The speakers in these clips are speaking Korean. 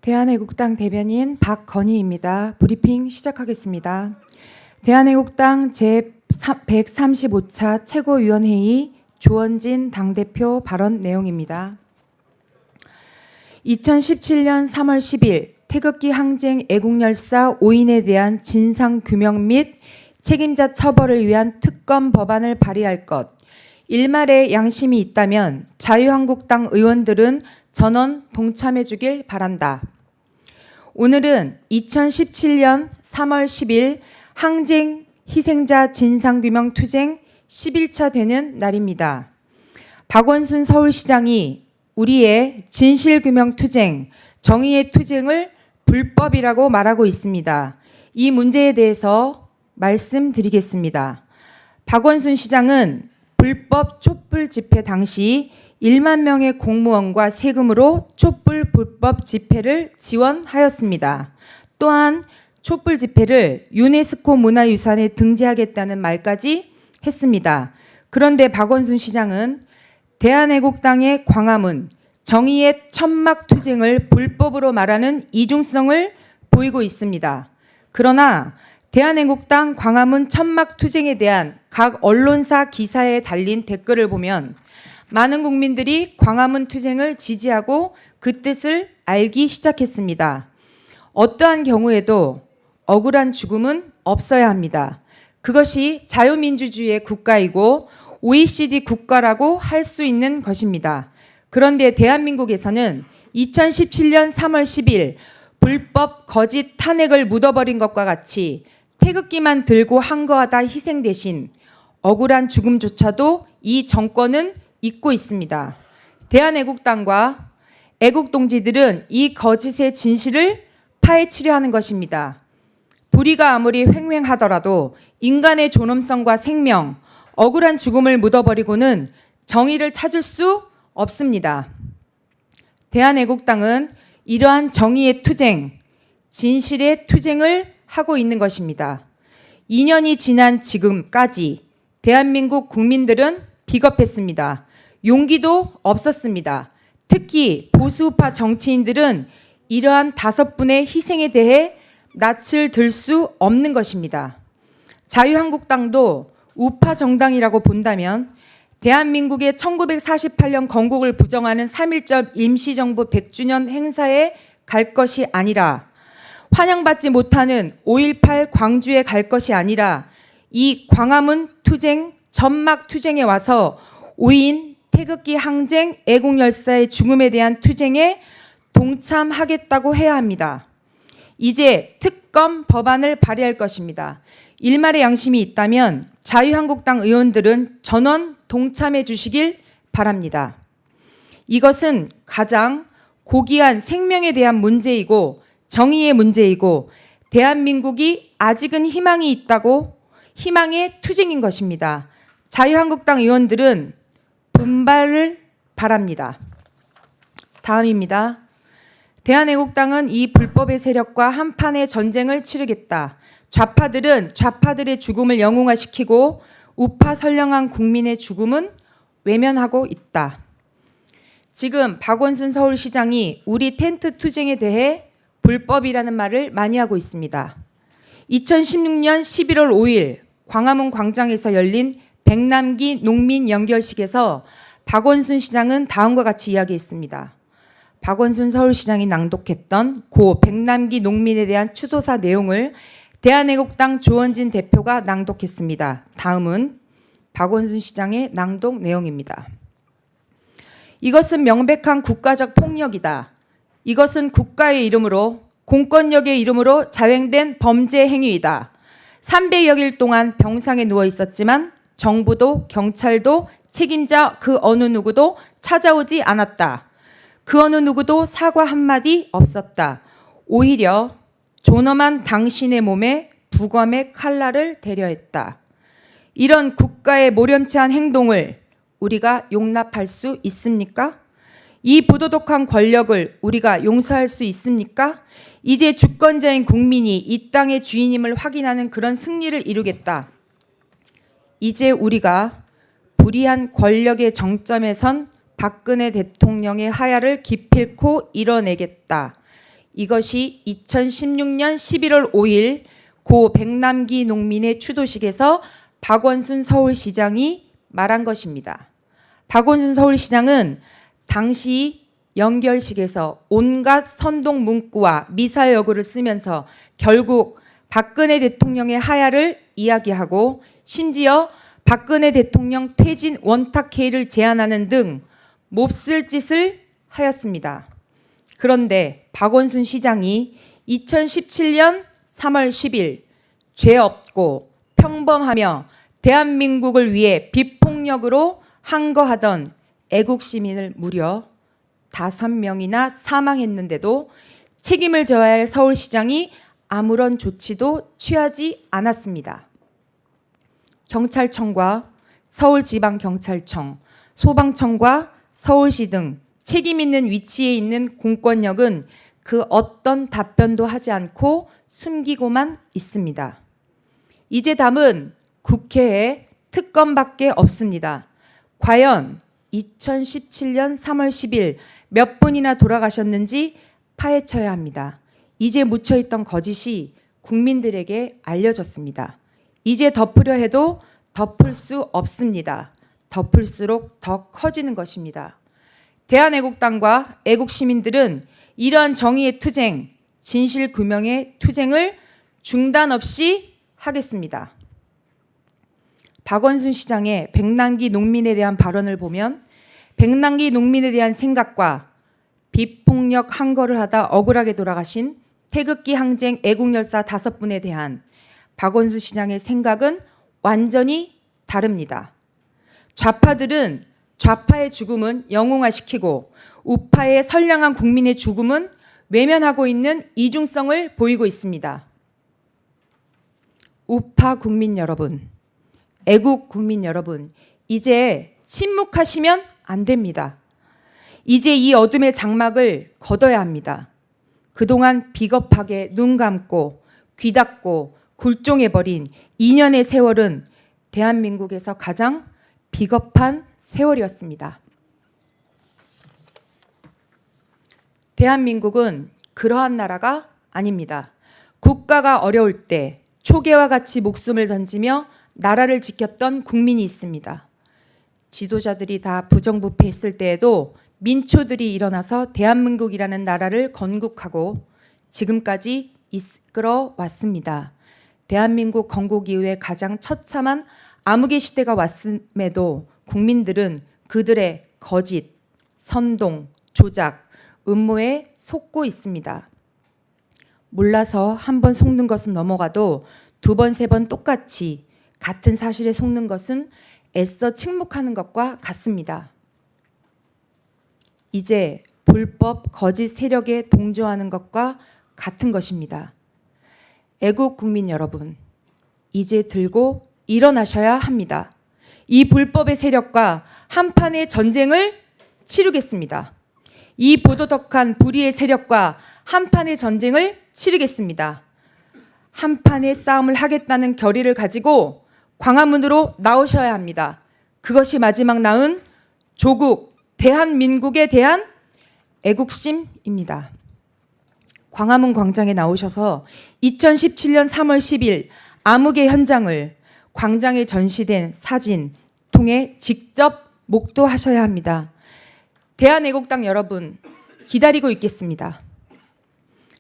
대한애국당 대변인 박건희입니다. 브리핑 시작하겠습니다. 대한애국당 제135차 최고위원회의 조원진 당대표 발언 내용입니다. 2017년 3월 10일 태극기 항쟁 애국열사 5인에 대한 진상규명 및 책임자 처벌을 위한 특검 법안을 발의할 것. 일말의 양심이 있다면 자유한국당 의원들은 전원 동참해 주길 바란다. 오늘은 2017년 3월 10일 항쟁 희생자 진상규명 투쟁 10일차 되는 날입니다. 박원순 서울시장이 우리의 진실규명 투쟁, 정의의 투쟁을 불법이라고 말하고 있습니다. 이 문제에 대해서 말씀드리겠습니다. 박원순 시장은 불법 촛불 집회 당시 1만 명의 공무원과 세금으로 촛불 불법 집회를 지원하였습니다. 또한 촛불 집회를 유네스코 문화유산에 등재하겠다는 말까지 했습니다. 그런데 박원순 시장은 대한애국당의 광화문, 정의의 천막투쟁을 불법으로 말하는 이중성을 보이고 있습니다. 그러나 대한애국당 광화문 천막투쟁에 대한 각 언론사 기사에 달린 댓글을 보면 많은 국민들이 광화문 투쟁을 지지하고 그 뜻을 알기 시작했습니다. 어떠한 경우에도 억울한 죽음은 없어야 합니다. 그것이 자유민주주의의 국가이고 OECD 국가라고 할 수 있는 것입니다. 그런데 대한민국에서는 2017년 3월 10일 불법 거짓 탄핵을 묻어버린 것과 같이 태극기만 들고 항거하다 희생 대신 억울한 죽음조차도 이 정권은 잊고 있습니다. 대한애국당과 애국동지들은 이 거짓의 진실을 파헤치려 하는 것입니다. 불의가 아무리 횡행하더라도 인간의 존엄성과 생명, 억울한 죽음을 묻어버리고는 정의를 찾을 수 없습니다. 대한애국당은 이러한 정의의 투쟁, 진실의 투쟁을 하고 있는 것입니다. 2년이 지난 지금까지 대한민국 국민들은 비겁했습니다. 용기도 없었습니다. 특히 보수우파 정치인들은 이러한 5분의 희생에 대해 낯을 들 수 없는 것입니다. 자유한국당도 우파 정당이라고 본다면 대한민국의 1948년 건국을 부정하는 3.1절 임시정부 100주년 행사에 갈 것이 아니라 환영받지 못하는 5.18 광주에 갈 것이 아니라 이 광화문 투쟁, 점막 투쟁에 와서 5인 태극기 항쟁 애국열사의 죽음에 대한 투쟁에 동참하겠다고 해야 합니다. 이제 특검 법안을 발의할 것입니다. 일말의 양심이 있다면 자유한국당 의원들은 전원 동참해 주시길 바랍니다. 이것은 가장 고귀한 생명에 대한 문제이고 정의의 문제이고 대한민국이 아직은 희망이 있다고 희망의 투쟁인 것입니다. 자유한국당 의원들은 분발을 바랍니다. 다음입니다. 대한애국당은 이 불법의 세력과 한판의 전쟁을 치르겠다. 좌파들은 좌파들의 죽음을 영웅화시키고 우파 선량한 국민의 죽음은 외면하고 있다. 지금 박원순 서울시장이 우리 텐트 투쟁에 대해 불법이라는 말을 많이 하고 있습니다. 2016년 11월 5일 광화문 광장에서 열린 백남기 농민 연결식에서 박원순 시장은 다음과 같이 이야기했습니다. 박원순 서울시장이 낭독했던 고 백남기 농민에 대한 추도사 내용을 대한애국당 조원진 대표가 낭독했습니다. 다음은 박원순 시장의 낭독 내용입니다. 이것은 명백한 국가적 폭력이다. 이것은 국가의 이름으로 공권력의 이름으로 자행된 범죄 행위이다. 300여 일 동안 병상에 누워 있었지만 정부도 경찰도 책임자 그 어느 누구도 찾아오지 않았다. 그 어느 누구도 사과 한마디 없었다. 오히려 존엄한 당신의 몸에 부검의 칼날을 대려 했다. 이런 국가의 모렴치한 행동을 우리가 용납할 수 있습니까? 이 부도덕한 권력을 우리가 용서할 수 있습니까? 이제 주권자인 국민이 이 땅의 주인임을 확인하는 그런 승리를 이루겠다. 이제 우리가 불의한 권력의 정점에 선 박근혜 대통령의 하야를 기필코 이뤄내겠다. 이것이 2016년 11월 5일 고 백남기 농민의 추도식에서 박원순 서울시장이 말한 것입니다. 박원순 서울시장은 당시 연결식에서 온갖 선동 문구와 미사여구를 쓰면서 결국 박근혜 대통령의 하야를 이야기하고 심지어 박근혜 대통령 퇴진 원탁회의를 제안하는 등 몹쓸 짓을 하였습니다. 그런데 박원순 시장이 2017년 3월 10일 죄 없고 평범하며 대한민국을 위해 비폭력으로 항거하던 애국 시민을 무려 5명이나 사망했는데도 책임을 져야 할 서울시장이 아무런 조치도 취하지 않았습니다. 경찰청과 서울지방경찰청, 소방청과 서울시 등 책임 있는 위치에 있는 공권력은 그 어떤 답변도 하지 않고 숨기고만 있습니다. 이제 답은 국회에 특검밖에 없습니다. 과연 2017년 3월 10일 몇 분이나 돌아가셨는지 파헤쳐야 합니다. 이제 묻혀있던 거짓이 국민들에게 알려졌습니다. 이제 덮으려 해도 덮을 수 없습니다. 덮을수록 더 커지는 것입니다. 대한애국당과 애국시민들은 이러한 정의의 투쟁, 진실규명의 투쟁을 중단 없이 하겠습니다. 박원순 시장의 백남기 농민에 대한 발언을 보면 백남기 농민에 대한 생각과 비폭력 항거를 하다 억울하게 돌아가신 태극기 항쟁 애국열사 5분에 대한 박원순 시장의 생각은 완전히 다릅니다. 좌파들은 좌파의 죽음은 영웅화시키고 우파의 선량한 국민의 죽음은 외면하고 있는 이중성을 보이고 있습니다. 우파 국민 여러분, 애국 국민 여러분, 이제 침묵하시면 안 됩니다. 이제 이 어둠의 장막을 걷어야 합니다. 그동안 비겁하게 눈 감고 귀 닫고 굴종해버린 2년의 세월은 대한민국에서 가장 비겁한 세월이었습니다. 대한민국은 그러한 나라가 아닙니다. 국가가 어려울 때 초계와 같이 목숨을 던지며 나라를 지켰던 국민이 있습니다. 지도자들이 다 부정부패했을 때에도 민초들이 일어나서 대한민국이라는 나라를 건국하고 지금까지 이끌어 왔습니다. 대한민국 건국 이후에 가장 처참한 암흑의 시대가 왔음에도 국민들은 그들의 거짓, 선동, 조작, 음모에 속고 있습니다. 몰라서 한 번 속는 것은 넘어가도 2번, 3번 똑같이 같은 사실에 속는 것은 애써 침묵하는 것과 같습니다. 이제 불법 거짓 세력에 동조하는 것과 같은 것입니다. 애국 국민 여러분, 이제 들고 일어나셔야 합니다. 이 불법의 세력과 한판의 전쟁을 치르겠습니다. 이 보도덕한 불의의 세력과 한판의 전쟁을 치르겠습니다. 한판의 싸움을 하겠다는 결의를 가지고 광화문으로 나오셔야 합니다. 그것이 마지막 낳은 조국, 대한민국에 대한 애국심입니다. 광화문 광장에 나오셔서 2017년 3월 10일 암흑의 현장을 광장에 전시된 사진 통해 직접 목도하셔야 합니다. 대한애국당 여러분, 기다리고 있겠습니다.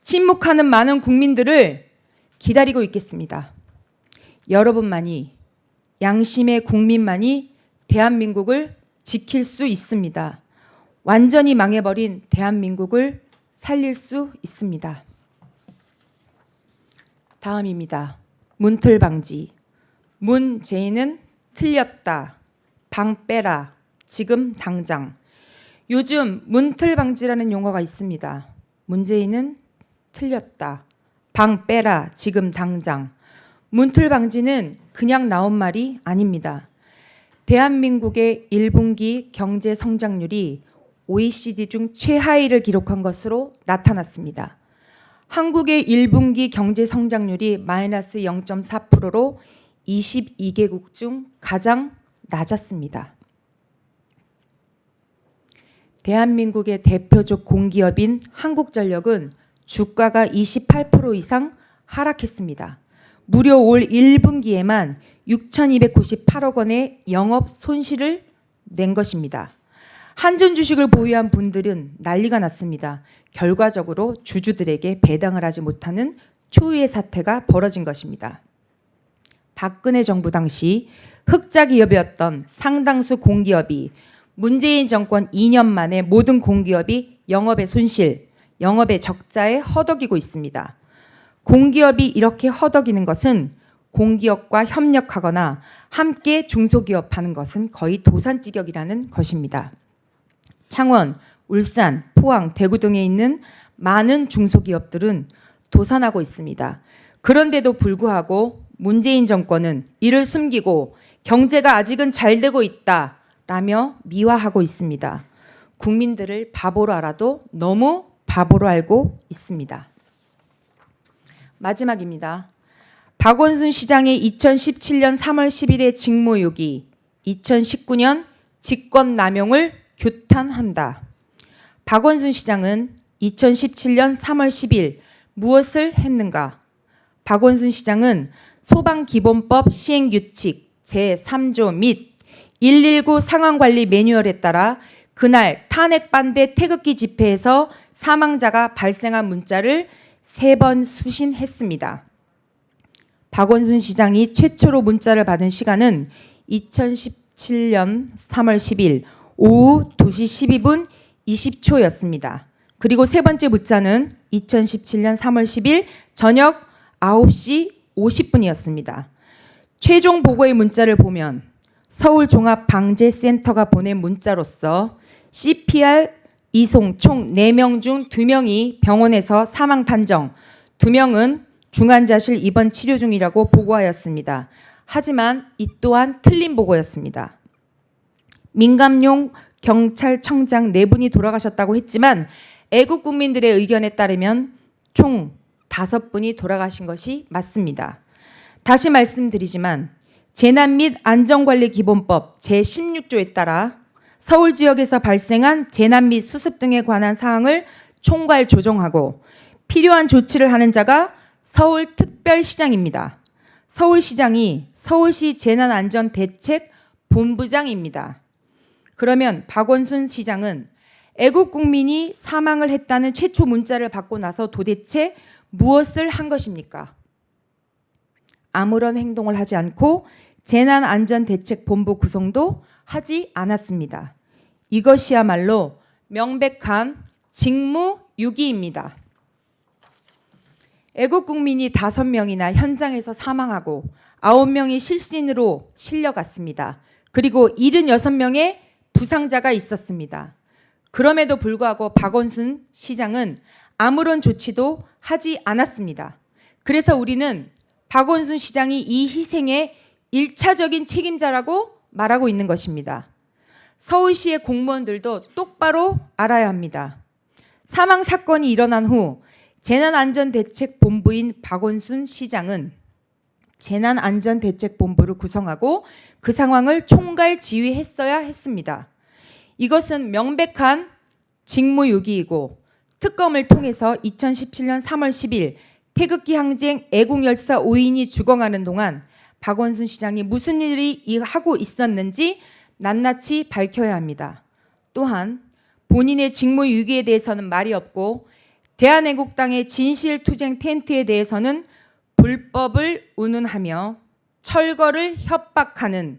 침묵하는 많은 국민들을 기다리고 있겠습니다. 여러분만이, 양심의 국민만이 대한민국을 지킬 수 있습니다. 완전히 망해버린 대한민국을 살릴 수 있습니다. 다음입니다. 문틀방지. 문재인은 틀렸다. 방 빼라. 지금 당장. 요즘 문틀방지라는 용어가 있습니다. 문재인은 틀렸다. 방 빼라. 지금 당장. 문틀방지는 그냥 나온 말이 아닙니다. 대한민국의 1분기 경제 성장률이 OECD 중 최하위를 기록한 것으로 나타났습니다. 한국의 1분기 경제 성장률이 마이너스 0.4%로 22개국 중 가장 낮았습니다. 대한민국의 대표적 공기업인 한국전력은 주가가 28% 이상 하락했습니다. 무려 올 1분기에만 6,298억 원의 영업 손실을 낸 것입니다. 한전 주식을 보유한 분들은 난리가 났습니다. 결과적으로 주주들에게 배당을 하지 못하는 초유의 사태가 벌어진 것입니다. 박근혜 정부 당시 흑자 기업이었던 상당수 공기업이 문재인 정권 2년 만에 모든 공기업이 영업의 손실, 영업의 적자에 허덕이고 있습니다. 공기업이 이렇게 허덕이는 것은 공기업과 협력하거나 함께 중소기업 하는 것은 거의 도산지격이라는 것입니다. 창원, 울산, 포항, 대구 등에 있는 많은 중소기업들은 도산하고 있습니다. 그런데도 불구하고 문재인 정권은 이를 숨기고 경제가 아직은 잘 되고 있다라며 미화하고 있습니다. 국민들을 바보로 알아도 너무 바보로 알고 있습니다. 마지막입니다. 박원순 시장의 2017년 3월 10일의 직무유기, 2019년 직권남용을 규탄한다. 박원순 시장은 2017년 3월 10일 무엇을 했는가? 박원순 시장은 소방기본법 시행규칙 제3조 및 119 상황관리 매뉴얼에 따라 그날 탄핵반대 태극기 집회에서 사망자가 발생한 문자를 3번 수신했습니다. 박원순 시장이 최초로 문자를 받은 시간은 2017년 3월 10일 오후 2시 12분 20초였습니다. 그리고 세 번째 문자는 2017년 3월 10일 저녁 9시 50분이었습니다. 최종 보고의 문자를 보면 서울종합방재센터가 보낸 문자로서 CPR 이송 총 4명 중 2명이 병원에서 사망 판정, 2명은 중환자실 입원 치료 중이라고 보고하였습니다. 하지만 이 또한 틀린 보고였습니다. 민감용 경찰청장 4분이 돌아가셨다고 했지만 애국 국민들의 의견에 따르면 총 5분이 돌아가신 것이 맞습니다. 다시 말씀드리지만 재난 및 안전관리기본법 제16조에 따라 서울 지역에서 발생한 재난 및 수습 등에 관한 사항을 총괄 조정하고 필요한 조치를 하는 자가 서울특별시장입니다. 서울시장이 서울시 재난안전대책본부장입니다. 그러면 박원순 시장은 애국 국민이 사망을 했다는 최초 문자를 받고 나서 도대체 무엇을 한 것입니까? 아무런 행동을 하지 않고 재난안전대책본부 구성도 하지 않았습니다. 이것이야말로 명백한 직무유기입니다. 애국 국민이 5명이나 현장에서 사망하고 9명이 실신으로 실려갔습니다. 그리고 76명의 부상자가 있었습니다. 그럼에도 불구하고 박원순 시장은 아무런 조치도 하지 않았습니다. 그래서 우리는 박원순 시장이 이 희생의 1차적인 책임자라고 말하고 있는 것입니다. 서울시의 공무원들도 똑바로 알아야 합니다. 사망 사건이 일어난 후 재난안전대책본부인 박원순 시장은 재난안전대책본부를 구성하고 그 상황을 총괄 지휘했어야 했습니다. 이것은 명백한 직무유기이고 특검을 통해서 2017년 3월 10일 태극기 항쟁 애국열사 5인이 죽어가는 동안 박원순 시장이 무슨 일이 하고 있었는지 낱낱이 밝혀야 합니다. 또한 본인의 직무유기에 대해서는 말이 없고 대한애국당의 진실투쟁 텐트에 대해서는 불법을 운운하며 철거를 협박하는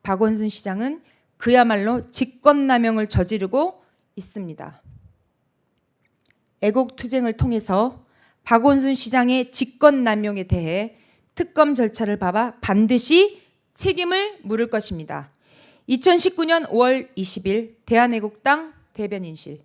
박원순 시장은 그야말로 직권남용을 저지르고 있습니다. 애국투쟁을 통해서 박원순 시장의 직권남용에 대해 특검 절차를 밟아 반드시 책임을 물을 것입니다. 2019년 5월 20일 대한애국당 대변인실.